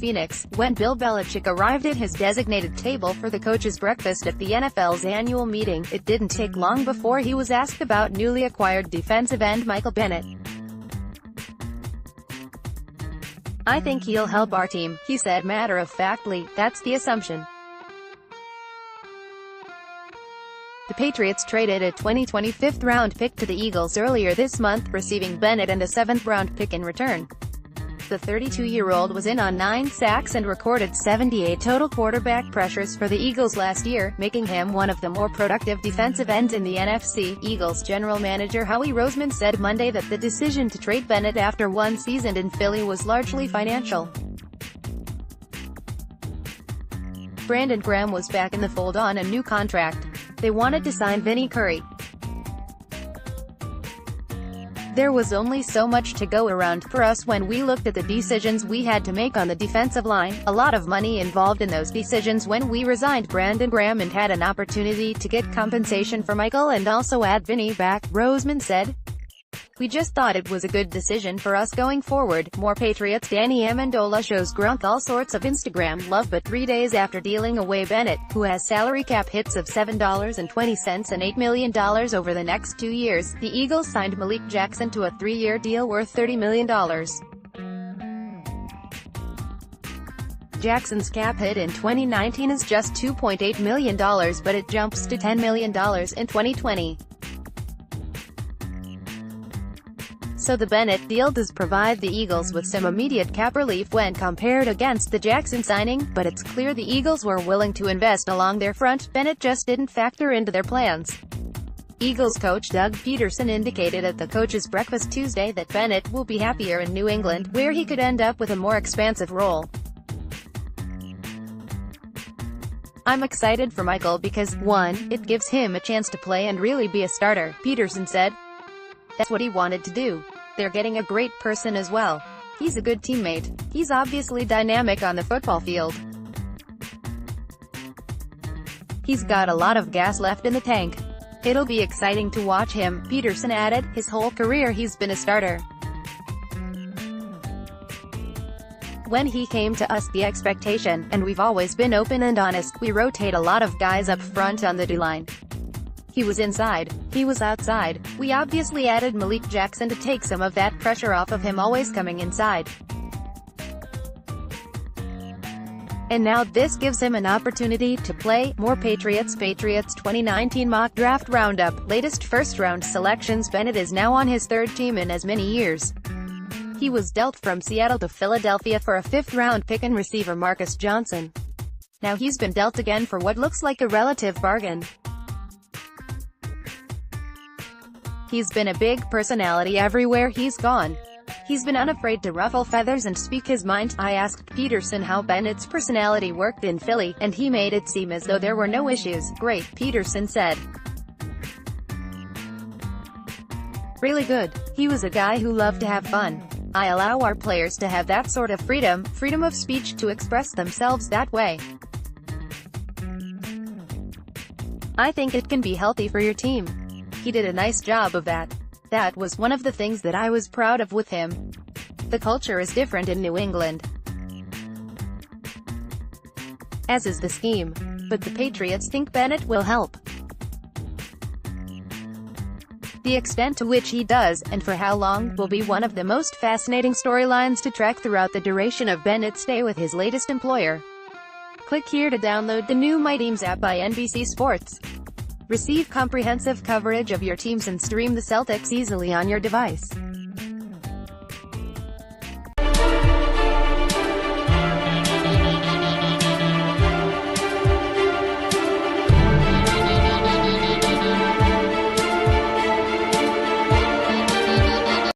Phoenix, when Bill Belichick arrived at his designated table for the coach's breakfast at the NFL's annual meeting. It didn't take long before he was asked about newly acquired defensive end Michael Bennett. "I think he'll help our team," he said matter-of-factly. "That's the assumption." The Patriots traded a 2020 fifth-round pick to the Eagles earlier this month, receiving Bennett and a seventh-round pick in return. The 32-year-old was in on 9 sacks and recorded 78 total quarterback pressures for the Eagles last year, making him one of the more productive defensive ends in the NFC. Eagles general manager Howie Roseman said Monday that the decision to trade Bennett after one season in Philly was largely financial. Brandon Graham was back in the fold on a new contract. They wanted to sign Vinny Curry. "There was only so much to go around for us when we looked at the decisions we had to make on the defensive line. A lot of money involved in those decisions when we resigned Brandon Graham and had an opportunity to get compensation for Michael and also add Vinny back," Roseman said. "We just thought it was a good decision for us going forward." More Patriots. Danny Amendola shows Gronk all sorts of Instagram love, but 3 days after dealing away Bennett, who has salary cap hits of $7.20 and $8 million over the next 2 years, the Eagles signed Malik Jackson to a 3-year deal worth $30 million. Jackson's cap hit in 2019 is just $2.8 million, but it jumps to $10 million in 2020. So the Bennett deal does provide the Eagles with some immediate cap relief when compared against the Jackson signing, but it's clear the Eagles were willing to invest along their front. Bennett just didn't factor into their plans. Eagles coach Doug Pederson indicated at the coach's breakfast Tuesday that Bennett will be happier in New England, where he could end up with a more expansive role. "I'm excited for Michael because, 1, it gives him a chance to play and really be a starter," Pederson said. "That's what he wanted to do. They're getting a great person as well. He's a good teammate. He's obviously dynamic on the football field. He's got a lot of gas left in the tank. It'll be exciting to watch him," Pederson added. "His whole career he's been a starter. When he came to us, the expectation, and we've always been open and honest, we rotate a lot of guys up front on the D-line. He was inside. He was outside. We obviously added Malik Jackson to take some of that pressure off of him always coming inside. And now this gives him an opportunity to play more." Patriots 2019 mock draft roundup. Latest first-round selections. Bennett is now on his 3rd team in as many years. He was dealt from Seattle to Philadelphia for a 5th-round pick and receiver Marcus Johnson. Now he's been dealt again for what looks like a relative bargain. He's been a big personality everywhere he's gone. He's been unafraid to ruffle feathers and speak his mind. I asked Pederson how Bennett's personality worked in Philly, and he made it seem as though there were no issues. "Great," Pederson said. "Really good. He was a guy who loved to have fun. I allow our players to have that sort of freedom of speech to express themselves that way. I think it can be healthy for your team. He did a nice job of that. That was one of the things that I was proud of with him. The culture is different in New England, as is the scheme. But the Patriots think Bennett will help. The extent to which he does, and for how long, will be one of the most fascinating storylines to track throughout the duration of Bennett's stay with his latest employer." Click here to download the new My Teams app by NBC Sports. Receive comprehensive coverage of your teams and stream the Celtics easily on your device.